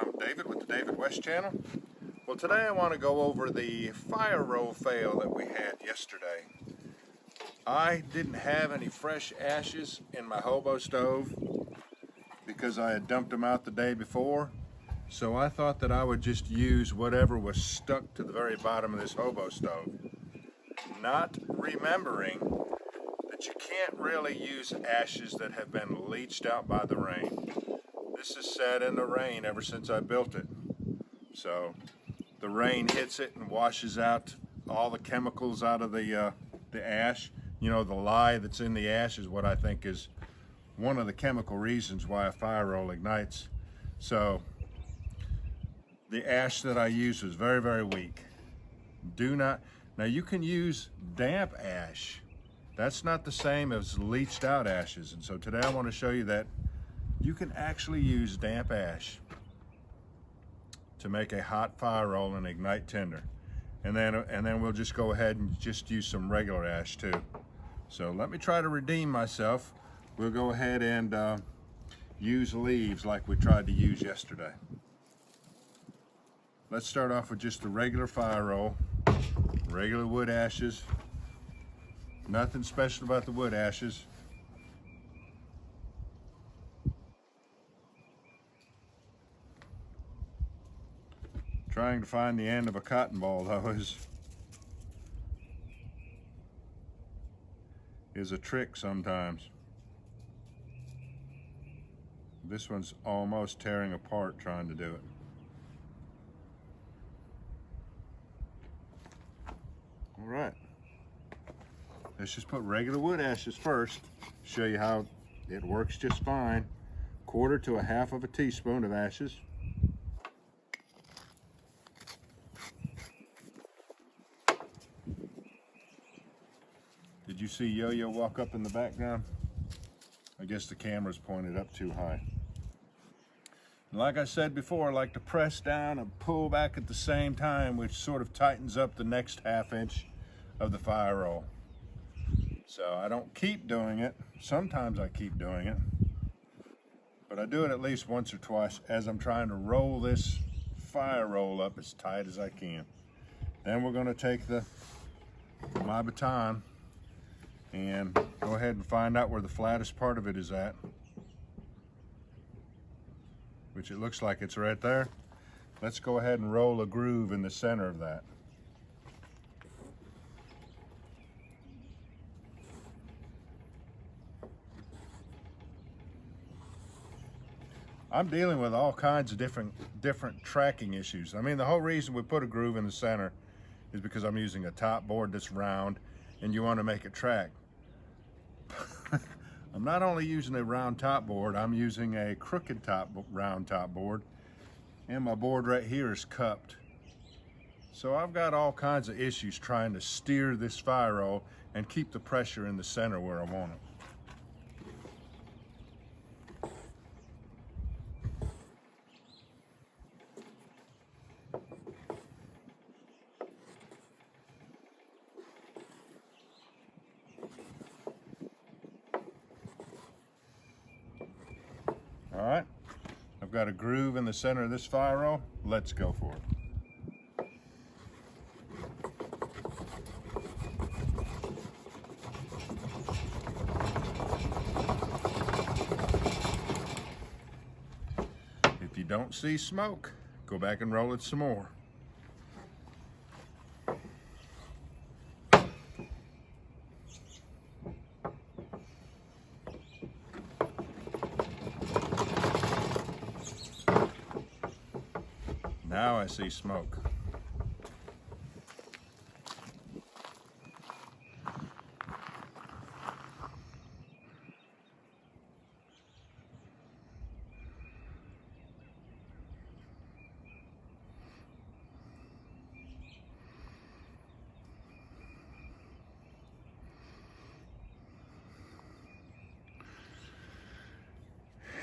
I'm David with the David West channel. Well, today I want to go over the fire roll fail that we had yesterday. I didn't have any fresh ashes in my hobo stove because I had dumped them out the day before. So I thought that I would just use whatever was stuck to the very bottom of this hobo stove. Not remembering that you can't really use ashes that have been leached out by the rain. This has sat in the rain ever since I built it. So the rain hits it and washes out all the chemicals out of the ash. You know, the lye that's in the ash is what I think is one of the chemical reasons why a fire roll ignites. So the ash that I used was very, very weak. Now you can use damp ash. That's not the same as leached out ashes. And so today I want to show you that you can actually use damp ash to make a hot fire roll and ignite tinder. And then we'll just go ahead and just use some regular ash too. So let me try to redeem myself. We'll go ahead and use leaves like we tried to use yesterday. Let's start off with just the regular fire roll, regular wood ashes. Nothing special about the wood ashes. Trying to find the end of a cotton ball though is a trick sometimes. This one's almost tearing apart trying to do it. All right, let's just put regular wood ashes first. Show you how it works just fine. 1/4 to 1/2 teaspoon of ashes. Did you see Yo-Yo walk up in the background? I guess the camera's pointed up too high. And like I said before, I like to press down and pull back at the same time, which sort of tightens up the next 1/2 inch of the fire roll. So I don't keep doing it. Sometimes I keep doing it, but I do it at least once or twice as I'm trying to roll this fire roll up as tight as I can. Then we're going to take my baton and go ahead and find out where the flattest part of it is at, which it looks like it's right there. Let's go ahead and roll a groove in the center of that. I'm dealing with all kinds of different tracking issues. I mean, the whole reason we put a groove in the center is because I'm using a top board that's round and you want to make it track. I'm not only using a round top board, I'm using a crooked round top board, and my board right here is cupped. So I've got all kinds of issues trying to steer this fire roll and keep the pressure in the center where I want it. All right, I've got a groove in the center of this fire roll. Let's go for it. If you don't see smoke, go back and roll it some more. Now I see smoke.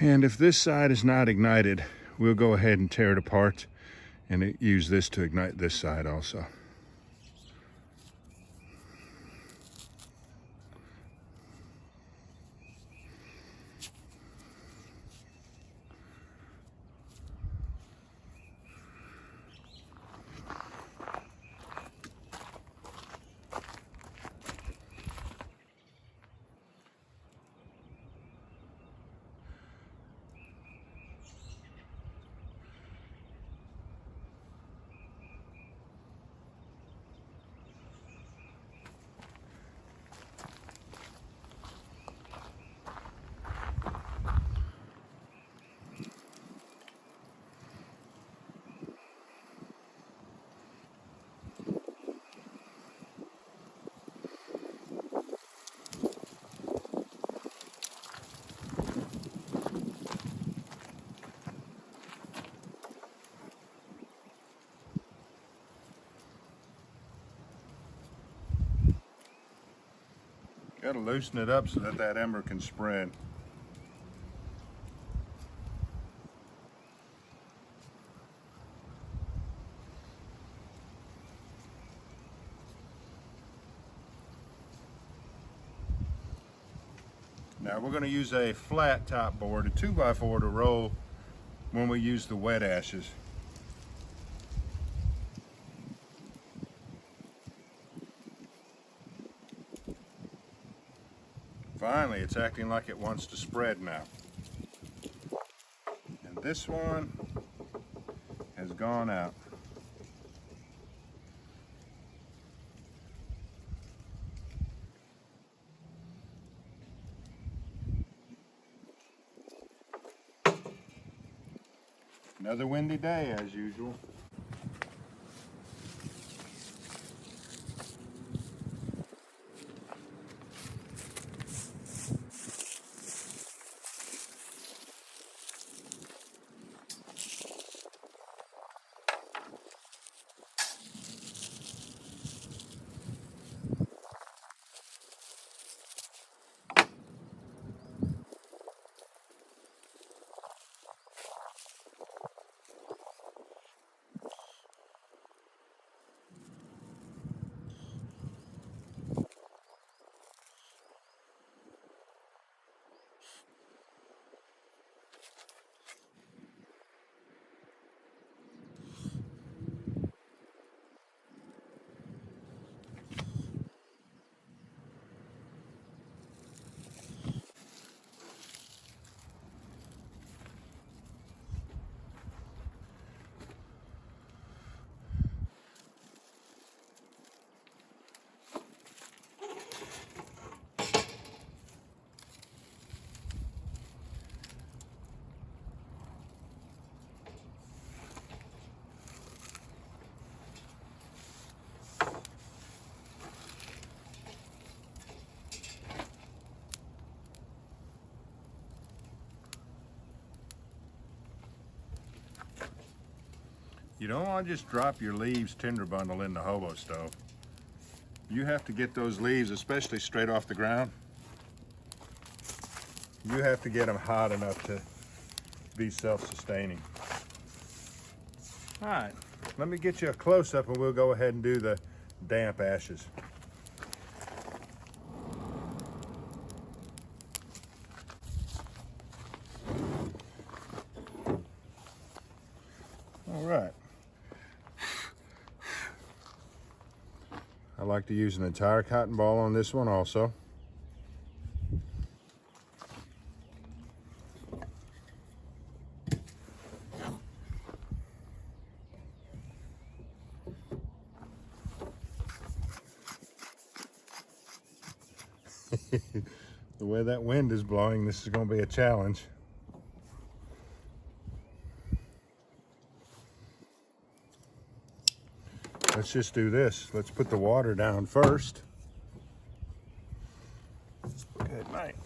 And if this side is not ignited, we'll go ahead and tear it apart and use this to ignite this side also. Got to loosen it up so that that ember can spread. Now we're going to use a flat top board, a 2x4 to roll when we use the wet ashes. Finally, it's acting like it wants to spread now. And this one has gone out. Another windy day as usual. You don't want to just drop your leaves tinder bundle in the hobo stove. You have to get those leaves, especially straight off the ground, you have to get them hot enough to be self-sustaining. All right, let me get you a close-up and we'll go ahead and do the damp ashes. All right. I like to use an entire cotton ball on this one also. The way that wind is blowing, this is going to be a challenge. Let's just do this. Let's put the water down first. Good night.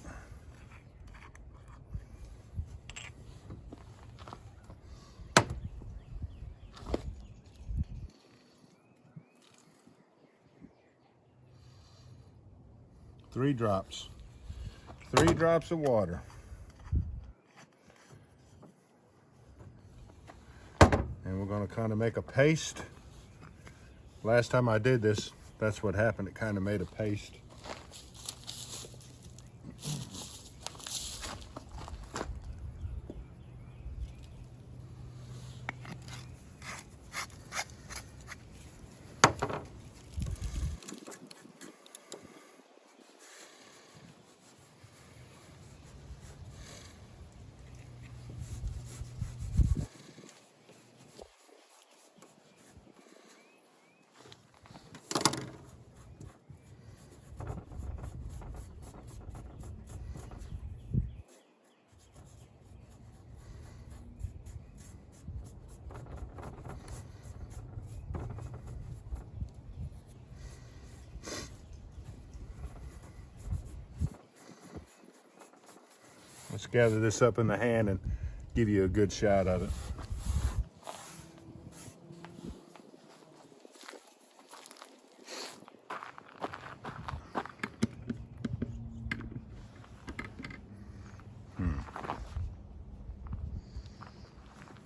Three drops of water. And we're going to kind of make a paste. Last time I did this, that's what happened. It kind of made a paste. Let's gather this up in the hand and give you a good shot of it.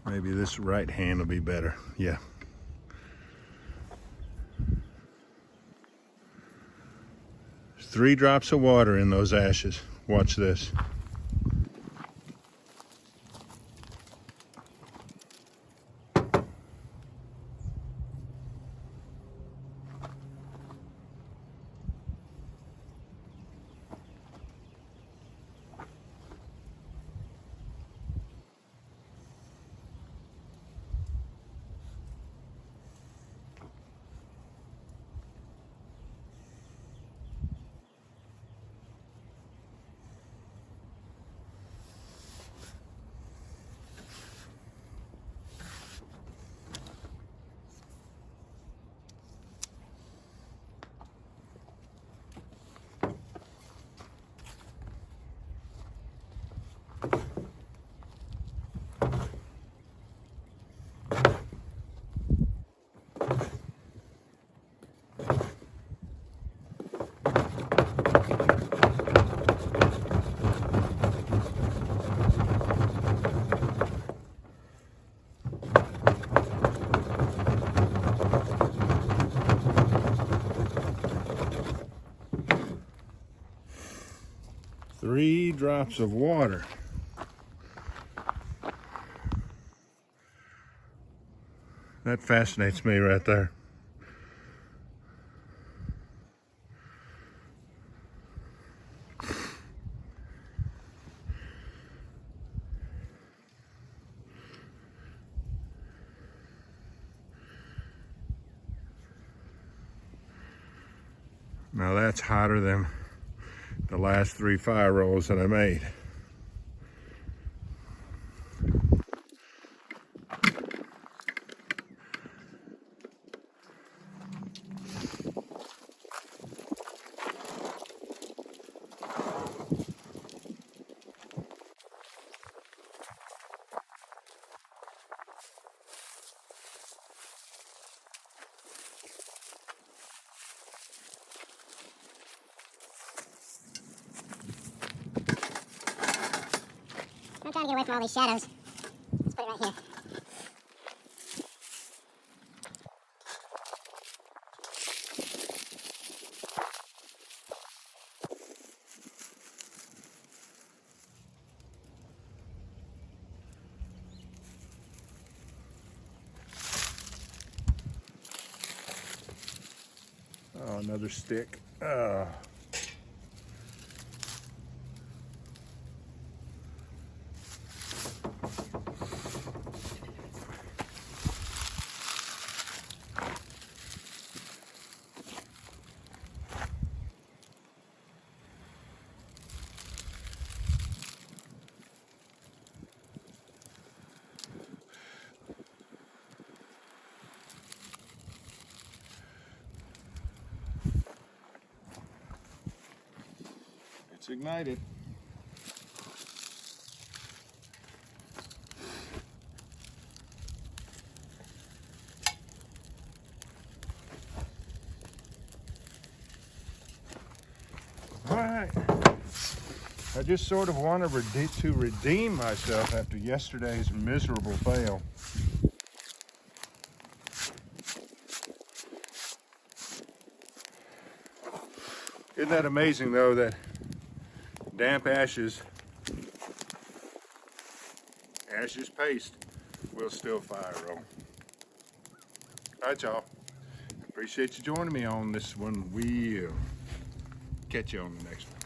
Maybe this right hand will be better. Yeah. There's 3 drops of water in those ashes. Watch this. Three drops of water. That fascinates me right there. Now that's hotter than the last 3 fire rolls that I made. I'm trying to get away from all these shadows. Let's put it right here. Oh, another stick. It's ignited. All right. I just sort of want to redeem myself after yesterday's miserable fail. Isn't that amazing, though, that damp ashes paste will still fire roll. All right, y'all. Appreciate you joining me on this one. We'll catch you on the next one.